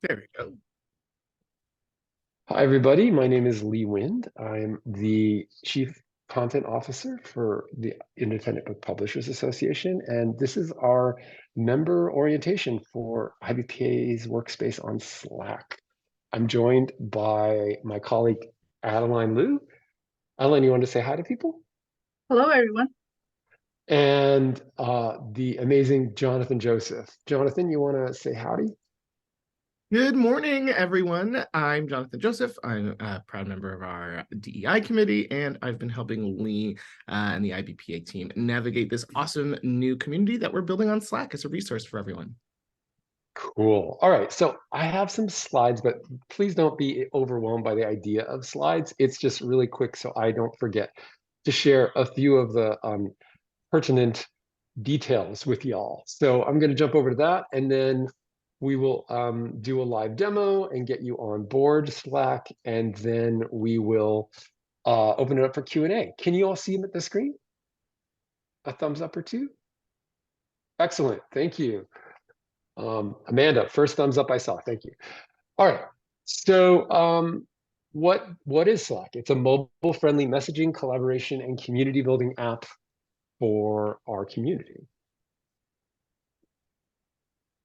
There we go. Hi, everybody. My name is Lee Wind. I'm the Chief Content Officer for the Independent Book Publishers Association, and this is our member orientation for IBPA's workspace on Slack. I'm joined by my colleague, Adeline Liu. Adeline, you want to say hi to people? Hello, everyone. And the amazing Jonathan Joseph. Jonathan, you want to say howdy? Good morning, everyone. I'm Jonathan Joseph. I'm a proud member of our DEI committee, and I've been helping Lee and the IBPA team navigate this awesome new community that we're building on Slack as a resource for everyone. Cool. All right. So I have some slides, but please don't be overwhelmed by the idea of slides. It's just really quick so I don't forget to share a few of the pertinent details with y'all. So I'm going to jump over to that, and then we will do a live demo and get you on board Slack, and then we will open it up for Q&A. Can you all see the screen? A thumbs up or two? Excellent. Thank you. Amanda, first thumbs up I saw. Thank you. All right. So what is Slack? It's a mobile-friendly messaging, collaboration, and community building app for our community.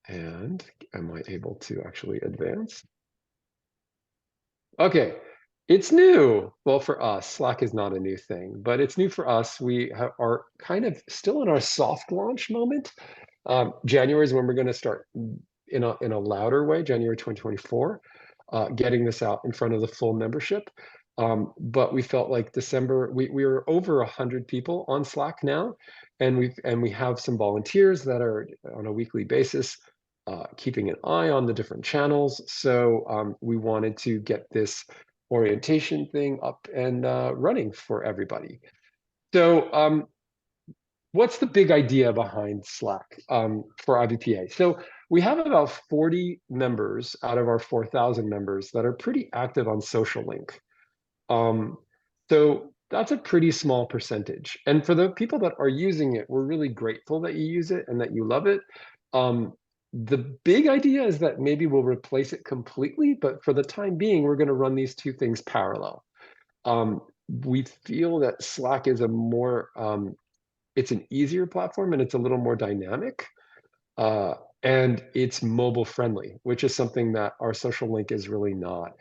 And am I able to actually advance? Okay, it's new. Well, for us, Slack is not a new thing, but it's new for us. We are kind of still in our soft launch moment. January is when we're going to start in a louder way, January 2024, getting this out in front of the full membership. But we felt like December, we were over 100 people on Slack now, and we have some volunteers that are on a weekly basis keeping an eye on the different channels. So we wanted to get this orientation thing up and running for everybody. So what's the big idea behind Slack for IBPA? So we have about 40 members out of our 4,000 members that are pretty active on Social Link. So that's a pretty small percentage. And for the people that are using it, we're really grateful that you use it and that you love it. The big idea is that maybe we'll replace it completely, but for the time being, we're going to run these two things parallel. We feel that Slack is a more it's an easier platform and it's a little more dynamic. And it's mobile friendly, which is something that our social link is really not.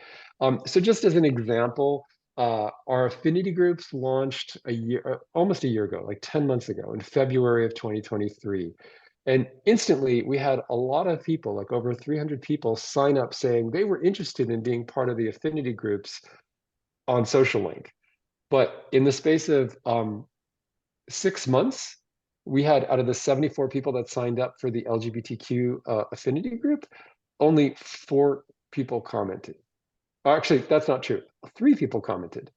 So just as an example, our affinity groups launched almost a year ago, like 10 months ago, in February of 2023. And instantly we had a lot of people, like over 300 people, sign up saying they were interested in being part of the affinity groups on social link. But in the space of 6 months, we had out of the 74 people that signed up for the LGBTQ affinity group, only 4 people commented. Actually, that's not true. 3 people commented,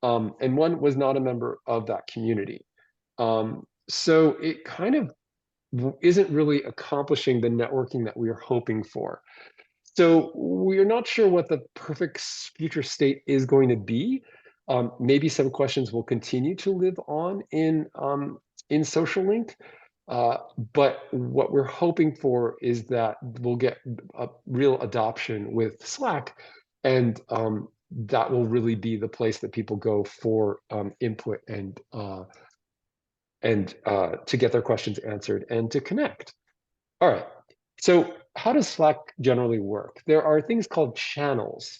and 1 was not a member of that community. So it kind of isn't really accomplishing the networking that we are hoping for. So we're not sure what the perfect future state is going to be. Maybe some questions will continue to live on in social link, but what we're hoping for is that we'll get a real adoption with Slack, and that will really be the place that people go for input and to get their questions answered and to connect. All right. So how does Slack generally work? There are things called channels.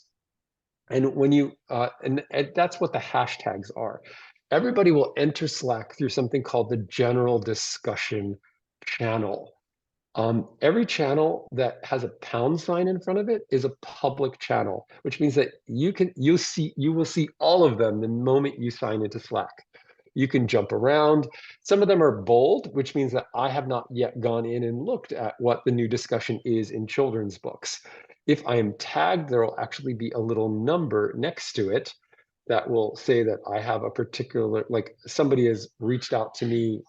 And when you, and that's what the hashtags are. Everybody will enter Slack through something called the general discussion channel. Every channel that has a pound sign in front of it is a public channel, which means that you will see all of them the moment you sign into Slack. You can jump around. Some of them are bold, which means that I have not yet gone in and looked at what the new discussion is in children's books. If I am tagged, there will actually be a little number next to it that will say that I have a particular, like somebody has reached out to me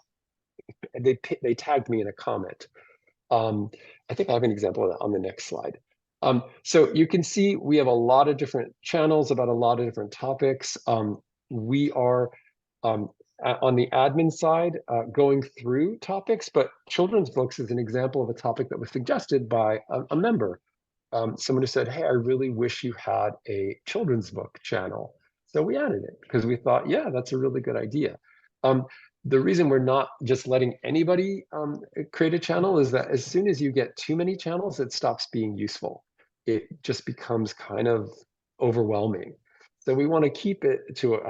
and they tagged me in a comment. Um, I think I have an example of that on the next slide. So you can see we have a lot of different channels about a lot of different topics. We are um, on the admin side going through topics, but children's books is an example of a topic that was suggested by a member. someone who said, hey, I really wish you had a children's book channel. So we added it because we thought, yeah, that's a really good idea. Um, the reason we're not just letting anybody create a channel is that as soon as you get too many channels, it stops being useful. It just becomes kind of overwhelming. So we want to keep it to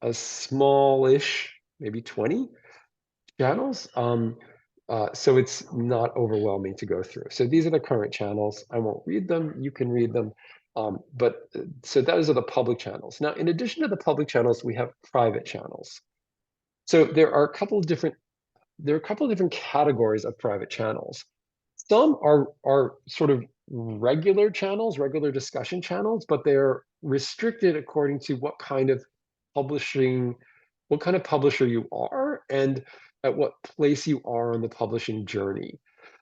a smallish, maybe 20 channels. So it's not overwhelming to go through. So these are the current channels. I won't read them. You can read them. So those are the public channels. Now, in addition to the public channels, we have private channels. So there are a couple of different categories of private channels. Some are sort of regular channels, regular discussion channels, but they're restricted according to publishing, what kind of publisher you are and at what place you are on the publishing journey.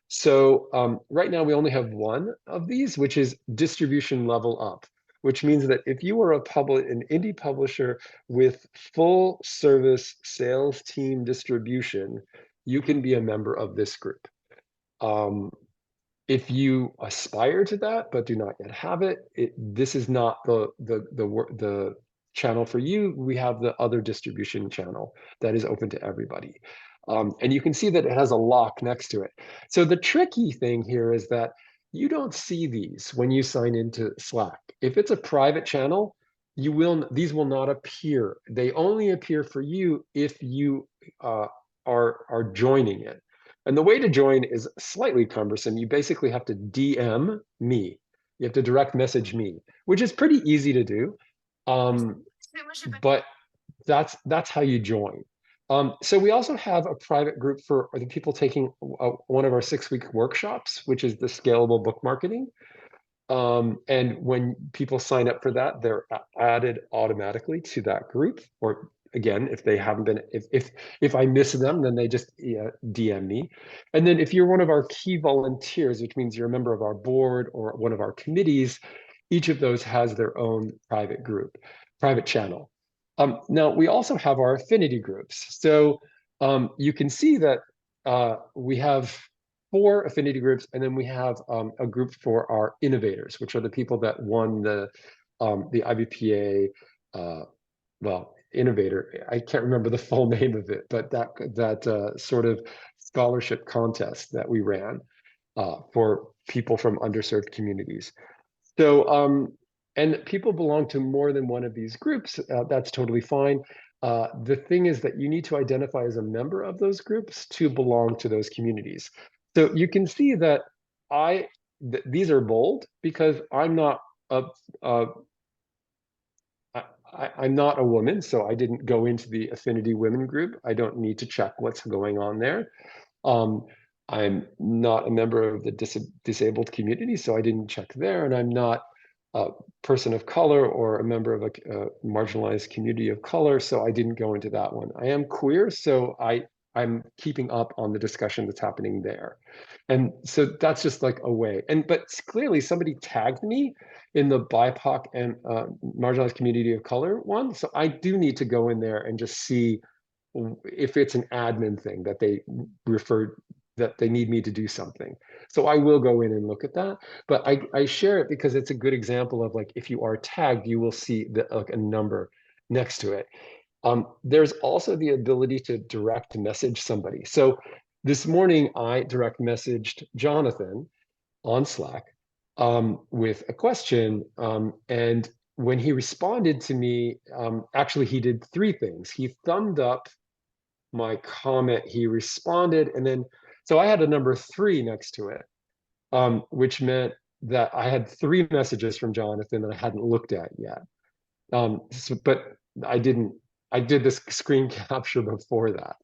So right now we only have one of these, which is distribution level up, which means that if you are an indie publisher with full service sales team distribution, you can be a member of this group. Um, if you aspire to that but do not yet have it, this is not the channel for you. We have the other distribution channel that is open to everybody. And you can see that it has a lock next to it. So the tricky thing here is that you don't see these when you sign into Slack. If it's a private channel, these will not appear. They only appear for you if you are joining it. And the way to join is slightly cumbersome. You basically have to DM me. You have to direct message me, which is pretty easy to do. Um, but that's how you join. So we also have a private group for the people taking one of our 6-week workshops, which is the scalable book marketing. And when people sign up for that, they're added automatically to that group. Or again, if they haven't been, if I miss them, then they just DM me. And then if you're one of our key volunteers, which means you're a member of our board or one of our committees, each of those has their own private group, private channel. Now we also have our affinity groups. So you can see that we have 4 affinity groups, and then we have a group for our innovators, which are the people that won the IBPA, innovator. I can't remember the full name of it, but that sort of scholarship contest that we ran for people from underserved communities. So, and people belong to more than one of these groups. That's totally fine. The thing is that you need to identify as a member of those groups to belong to those communities. So you can see that these are bold because I'm not a, a I'm not a woman, so I didn't go into the affinity women group. I don't need to check what's going on there. Um, I'm not a member of the disabled community, so I didn't check there. And I'm not a person of color or a member of a marginalized community of color, so I didn't go into that one. I am queer, so I'm keeping up on the discussion that's happening there. And so that's just like a way. But clearly somebody tagged me in the BIPOC and marginalized community of color one. So I do need to go in there and just see if it's an admin thing that they refer that they need me to do something. So I will go in and look at that. But I share it because it's a good example of like, if you are tagged, you will see like a number next to it. There's also the ability to direct message somebody. So this morning I direct messaged Jonathan on Slack with a question. And when he responded to me, actually he did 3 things. He thumbed up my comment, he responded, and then, so I had a number 3 next to it, which meant that I had 3 messages from Jonathan that I hadn't looked at yet. But I did this screen capture before that.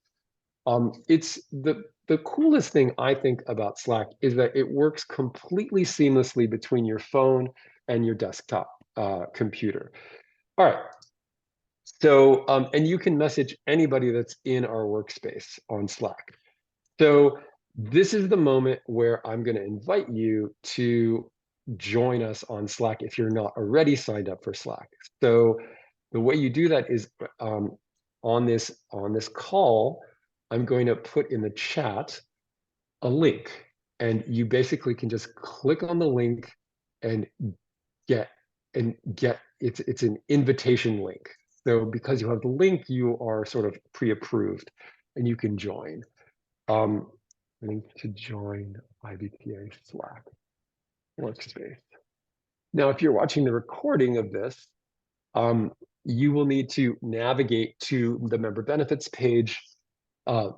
It's the coolest thing I think about Slack is that it works completely seamlessly between your phone and your desktop computer. All right. So, and you can message anybody that's in our workspace on Slack. So this is the moment where I'm going to invite you to join us on Slack if you're not already signed up for Slack. So the way you do that is on this call, I'm going to put in the chat a link. And you basically can just click on the link and get it's an invitation link. So because you have the link, you are sort of pre-approved and you can join. Link to join IBPA Slack workspace. Now, if you're watching the recording of this, you will need to navigate to the member benefits page,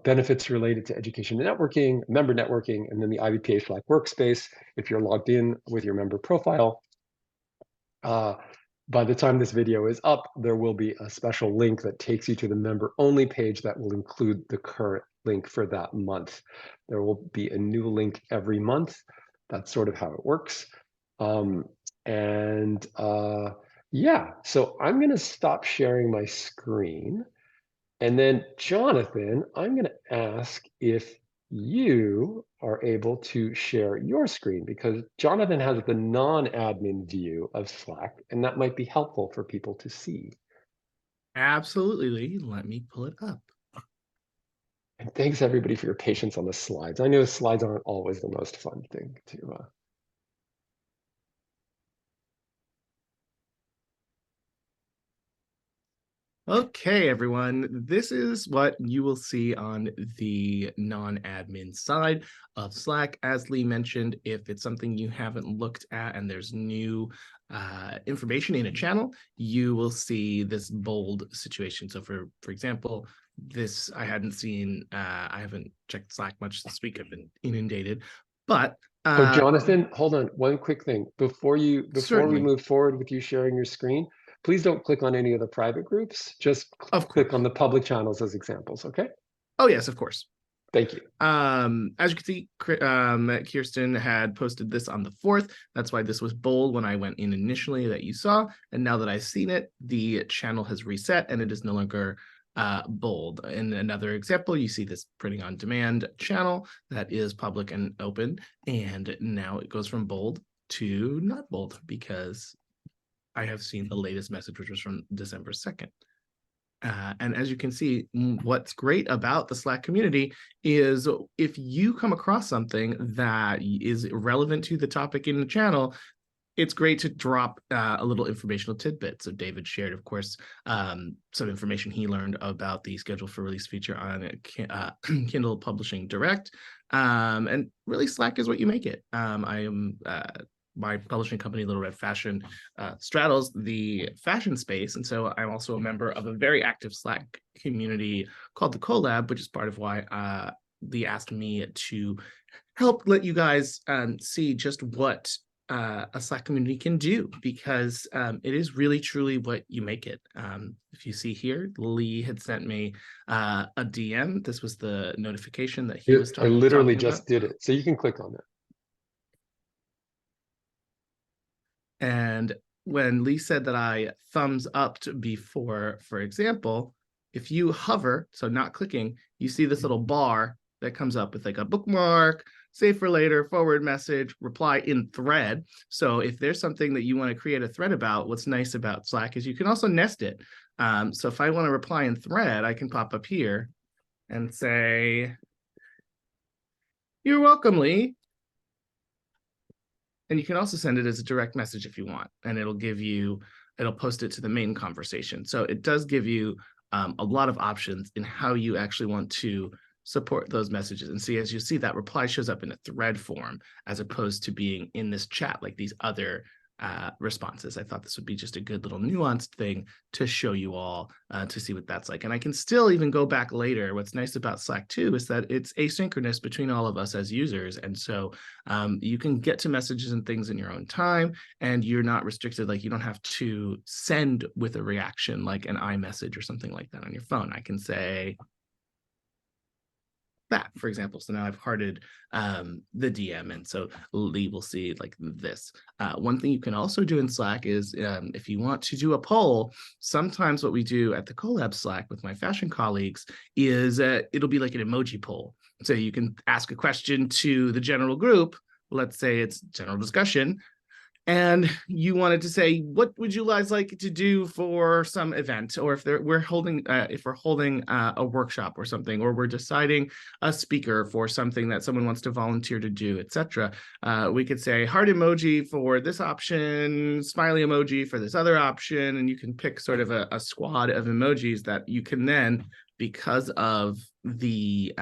benefits related to education and networking, member networking, and then the IBPA Slack workspace. If you're logged in with your member profile, by the time this video is up, there will be a special link that takes you to the member only page that will include the current link for that month. There will be a new link every month. That's sort of how it works. Yeah, so I'm going to stop sharing my screen. And then Jonathan, I'm going to ask if you are able to share your screen, because Jonathan has the non-admin view of Slack, and that might be helpful for people to see. Absolutely, Lee. Let me pull it up. And thanks everybody for your patience on the slides. I know slides aren't always the most fun thing to Okay, everyone, this is what you will see on the non-admin side of Slack. As Lee mentioned, if it's something you haven't looked at and there's new information in a channel, you will see this bold situation. So for example, this I hadn't seen, I haven't checked Slack much this week. I've been inundated, but Oh, Jonathan, hold on. One quick thing. Before we certainly, move forward with you sharing your screen, please don't click on any of the private groups. Just of click on course. the public channels as examples, okay? Oh, yes, of course. Thank you. As you can see, Kirsten had posted this on the 4th. That's why this was bold when I went in initially that you saw. And now that I've seen it, the channel has reset and it is no longer bold. In another example, you see this printing on demand channel that is public and open. And now it goes from bold to not bold because I have seen the latest message, which was from December 2nd. And as you can see, what's great about the Slack community is if you come across something that is relevant to the topic in the channel, it's great to drop a little informational tidbit. So David shared, of course, some information he learned about the schedule for release feature on Kindle Publishing Direct. And really, Slack is what you make it. I am my publishing company, Little Red Fashion, straddles the fashion space. And so I'm also a member of a very active Slack community called the Collab, which is part of why they asked me to help let you guys see just what a Slack community can do, because it is really truly what you make it. If you see here, Lee had sent me a DM. This was the notification that he was I literally talking just about. did it. So you can click on it. And when Lee said that I thumbs up before, for example, if you hover, so not clicking, you see this little bar that comes up with like a bookmark, save for later, forward message, reply in thread. So if there's something that you want to create a thread about, what's nice about Slack is you can also nest it. So if I want to reply in thread, I can pop up here and say, "You're welcome, Lee." And you can also send it as a direct message if you want, and it'll post it to the main conversation. So it does give you a lot of options in how you actually want to support those messages. And see, as you see, that reply shows up in a thread form as opposed to being in this chat like these other responses. I thought this would be just a good little nuanced thing to show you all to see what that's like. And I can still even go back later. What's nice about Slack too is that it's asynchronous between all of us as users. And so you can get to messages and things in your own time, and you're not restricted. Like you don't have to send with a reaction like an iMessage or something like that on your phone. I can say that, for example. So now I've hearted the DM, and so Lee will see like this. One thing you can also do in Slack is if you want to do a poll, sometimes what we do at the Collab Slack with my fashion colleagues is it'll be like an emoji poll. So you can ask a question to the general group. Let's say it's general discussion, and you wanted to say, what would you guys like to do for some event, or we're holding a workshop or something, or we're deciding a speaker for something that someone wants to volunteer to do, etc. We could say heart emoji for this option, smiley emoji for this other option, and you can pick sort of a squad of emojis that you can then, because of the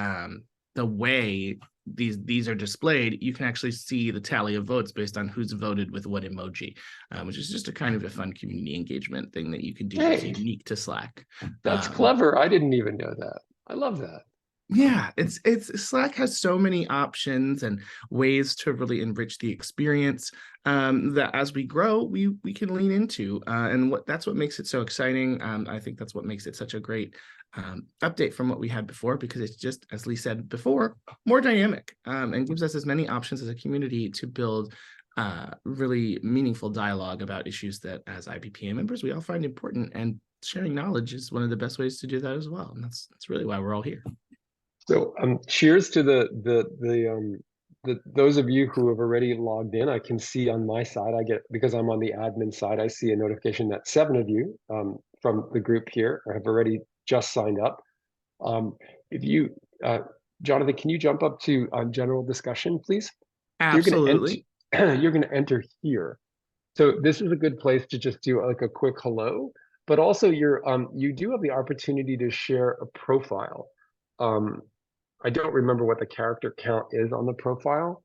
way these are displayed, you can actually see the tally of votes based on who's voted with what emoji, which is just a kind of a fun community engagement thing that you can do that's Hey, unique to Slack. that's clever. I didn't even know that. I love that. Yeah, it's Slack has so many options and ways to really enrich the experience, that as we grow, we can lean into, and that's what makes it so exciting. I think that's what makes it such a great update from what we had before, because it's just, as Lee said before, more dynamic, and gives us as many options as a community to build really meaningful dialogue about issues that, as IBPA members, we all find important, and sharing knowledge is one of the best ways to do that as well. And that's really why we're all here. So cheers to those of you who have already logged in. I can see on my side, I get, because I'm on the admin side, I see a notification that 7 of you from the group here have already just signed up. If you, Jonathan, can you jump up to general discussion, please? You're going to enter. Absolutely. You're going to enter here. So this is a good place to just do like a quick hello, but also you do have the opportunity to share a profile. Um, I don't remember what the character count is on the profile,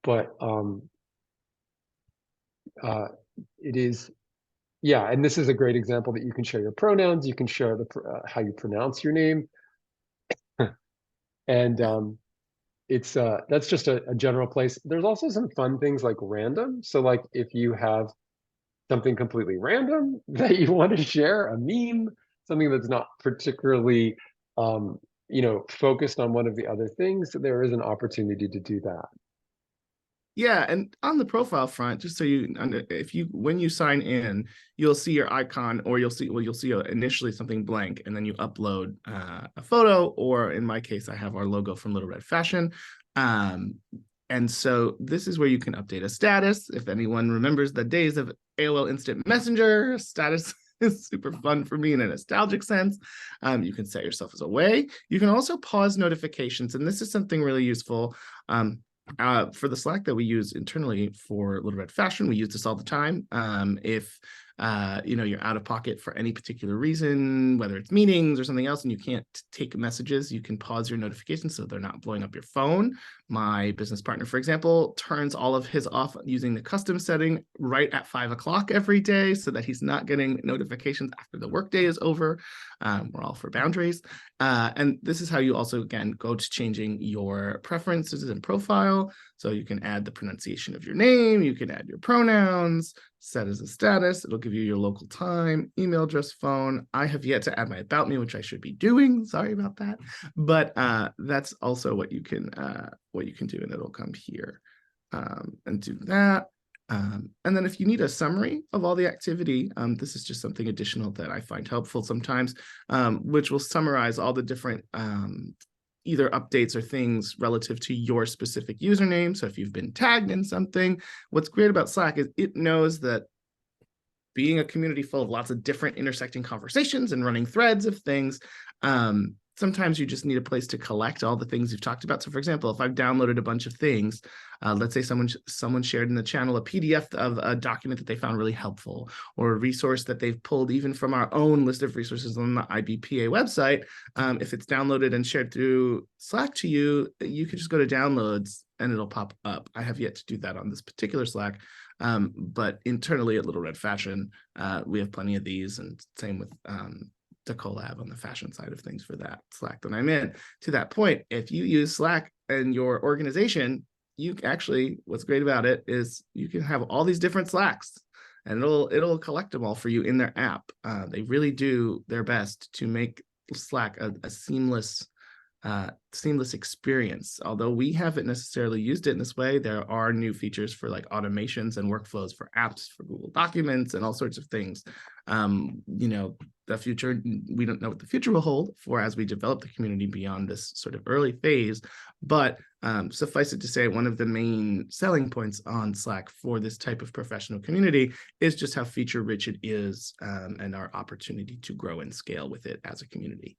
but uh, it is, yeah. And this is a great example that you can share your pronouns, you can share how you pronounce your name, and it's that's just a general place. There's also some fun things like random. So like if you have something completely random that you want to share, a meme, something that's not particularly focused on one of the other things, there is an opportunity to do that. Yeah, and on the profile front, just so you, if you, when you sign in, you'll see your icon, or you'll see initially something blank, and then you upload a photo, or in my case, I have our logo from Little Red Fashion. And so this is where you can update a status. If anyone remembers the days of AOL Instant Messenger, status is super fun for me in a nostalgic sense. You can set yourself as away. You can also pause notifications, and this is something really useful. For the Slack that we use internally for Little Red Fashion, we use this all the time. If you're out of pocket for any particular reason, whether it's meetings or something else, and you can't take messages, you can pause your notifications so they're not blowing up your phone. My business partner, for example, turns all of his off using the custom setting right at 5 o'clock every day, so that he's not getting notifications after the workday is over. We're all for boundaries. And this is how you also, again, go to changing your preferences and profile. So you can add the pronunciation of your name, you can add your pronouns, set as a status. It'll give you your local time, email address, phone. I have yet to add my about me, which I should be doing. Sorry about that. But that's also what you can do, and it'll come here and do that. And then if you need a summary of all the activity, this is just something additional that I find helpful sometimes, which will summarize all the different either updates or things relative to your specific username. So if you've been tagged in something, what's great about Slack is it knows that, being a community full of lots of different intersecting conversations and running threads of things, sometimes you just need a place to collect all the things you've talked about. So for example, if I've downloaded a bunch of things, let's say someone shared in the channel a PDF of a document that they found really helpful, or a resource that they've pulled even from our own list of resources on the IBPA website. If it's downloaded and shared through Slack to you, you can just go to downloads and it'll pop up. I have yet to do that on this particular Slack. But internally at Little Red Fashion, we have plenty of these, and same with the collab on the fashion side of things for that Slack that I'm in. To that point, if you use Slack in your organization, you actually, what's great about it is you can have all these different Slacks, and it'll collect them all for you in their app. They really do their best to make Slack a seamless seamless experience. Although we haven't necessarily used it in this way, there are new features for like automations and workflows for apps, for Google Documents, and all sorts of things. The future, we don't know what the future will hold for as we develop the community beyond this sort of early phase. But suffice it to say, one of the main selling points on Slack for this type of professional community is just how feature rich it is, and our opportunity to grow and scale with it as a community.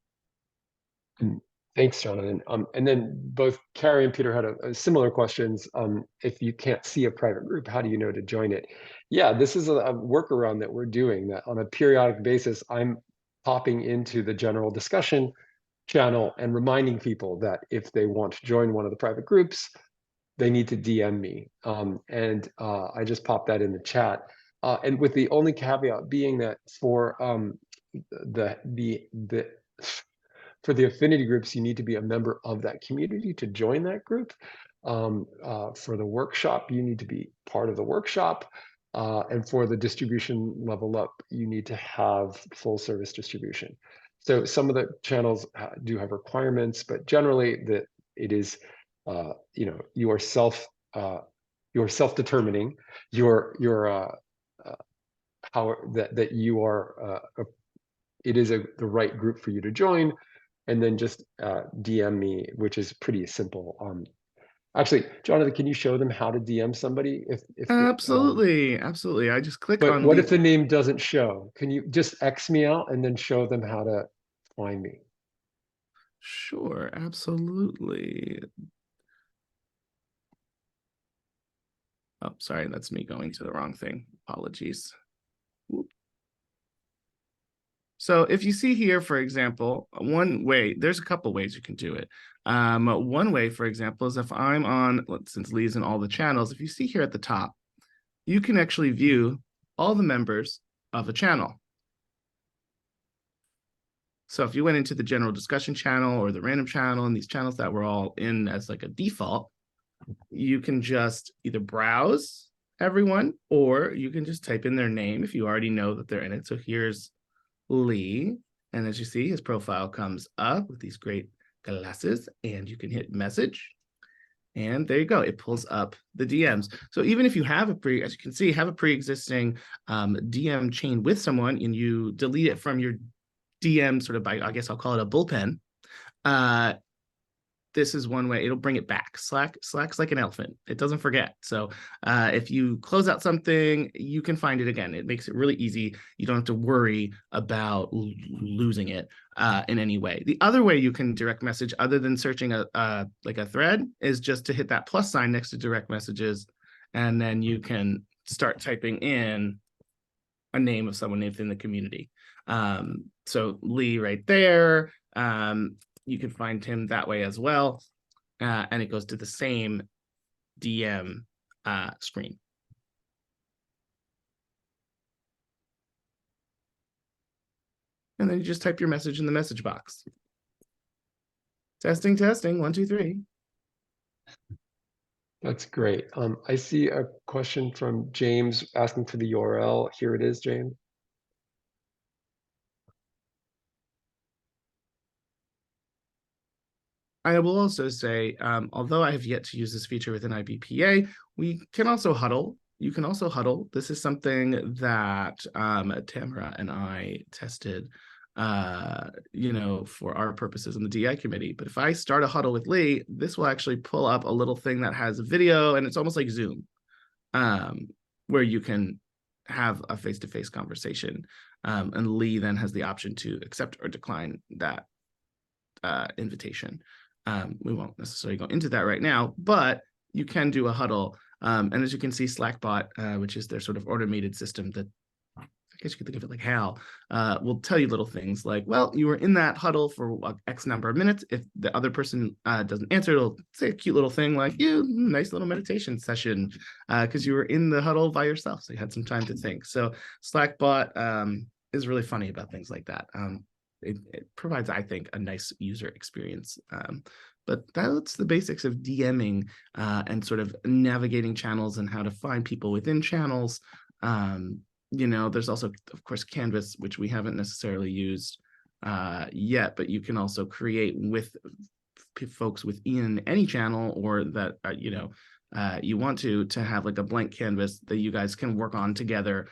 Thanks, Jonathan. And then both Carrie and Peter had a similar questions. If you can't see a private group, how do you know to join it? Yeah, this is a workaround that we're doing, that on a periodic basis, I'm popping into the general discussion channel and reminding people that if they want to join one of the private groups, they need to DM me. I just popped that in the chat. And with the only caveat being that for the for the affinity groups, you need to be a member of that community to join that group. For the workshop, you need to be part of the workshop. And for the distribution level up, you need to have full service distribution. So some of the channels do have requirements, but generally it is, you are self-determining how that you are, it is the right group for you to join. And then just DM me, which is pretty simple. Actually, Jonathan, can you show them how to DM somebody? Absolutely. I just click But on what if the name doesn't show? Can you just X me out and then show them how to find me? Sure, absolutely. Oh, sorry, that's me going to the wrong thing. Apologies. Whoop. So if you see here, for example, one way, there's a couple ways you can do it. One way, for example, is if I'm on, since Lee's in all the channels, if you see here at the top, you can actually view all the members of a channel. So if you went into the general discussion channel or the random channel and these channels that we're all in as like a default, you can just either browse everyone, or you can just type in their name if you already know that they're in it. So here's Lee, and as you see, his profile comes up with these great glasses, and you can hit message, and there you go. It pulls up the DMs. So even if you have as you can see, have a pre-existing DM chain with someone, and you delete it from your DM sort of by, I guess I'll call it a bullpen, this is one way. It'll bring it back. Slack's like an elephant. It doesn't forget. So if you close out something, you can find it again. It makes it really easy. You don't have to worry about losing it in any way. The other way you can direct message, other than searching like a thread, is just to hit that plus sign next to direct messages, and then you can start typing in a name of someone within the community. So Lee right there. You can find him that way as well. And it goes to the same DM screen. And then you just type your message in the message box. Testing, 1, 2, 3. That's great. I see a question from James asking for the URL. Here it is, James. I will also say, although I have yet to use this feature within IBPA, we can also huddle. You can also huddle. This is something that Tamara and I tested, for our purposes in the DI committee. But if I start a huddle with Lee, this will actually pull up a little thing that has a video, and it's almost like Zoom, where you can have a face-to-face conversation. And Lee then has the option to accept or decline that invitation. We won't necessarily go into that right now, but you can do a huddle. And as you can see, Slackbot, which is their sort of automated system that I guess you could think of it like HAL, will tell you little things like, well, you were in that huddle for X number of minutes. If the other person doesn't answer, it'll say a cute little thing like, nice little meditation session, because you were in the huddle by yourself. So you had some time to think. So Slackbot is really funny about things like that. It provides, I think, a nice user experience. But that's the basics of DMing and sort of navigating channels and how to find people within channels. There's also, of course, Canvas, which we haven't necessarily used yet, but you can also create with folks within any channel, or that you want to have like a blank canvas that you guys can work on together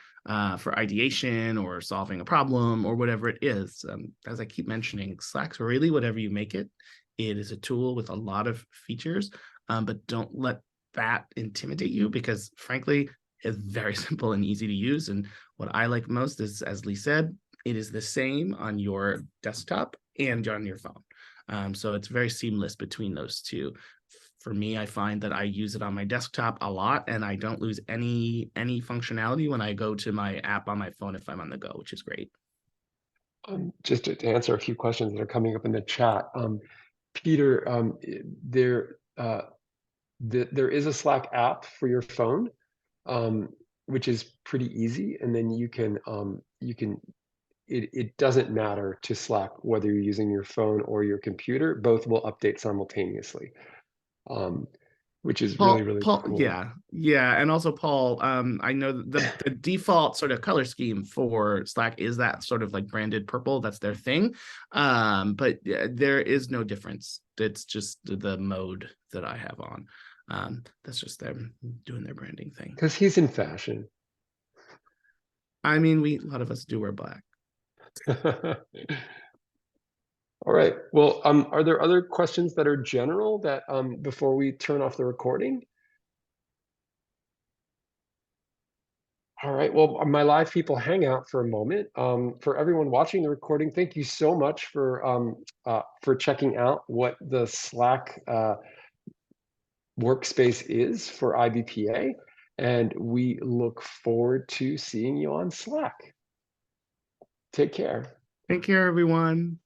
for ideation or solving a problem or whatever it is. As I keep mentioning, Slack's really whatever you make it. It is a tool with a lot of features, but don't let that intimidate you, because frankly, it's very simple and easy to use. And what I like most is, as Lee said, it is the same on your desktop and on your phone. So it's very seamless between those two. For me, I find that I use it on my desktop a lot, and I don't lose any functionality when I go to my app on my phone if I'm on the go, which is great. Just to answer a few questions that are coming up in the chat, Peter, there there is a Slack app for your phone, which is pretty easy, and then it doesn't matter to Slack whether you're using your phone or your computer. Both will update simultaneously, um, which is really Paul, cool. yeah, and also Paul, I know the default sort of color scheme for Slack is that sort of like branded purple. That's their thing, but there is no difference. It's just the mode that I have on. That's just them doing their branding thing. Because he's in fashion. I mean, a lot of us do wear black. All right. Well, are there other questions that are general that before we turn off the recording? All right. Well, my live people hang out for a moment. For everyone watching the recording, thank you so much for checking out what the Slack workspace is for IBPA, and we look forward to seeing you on Slack. Take care. Take care, everyone.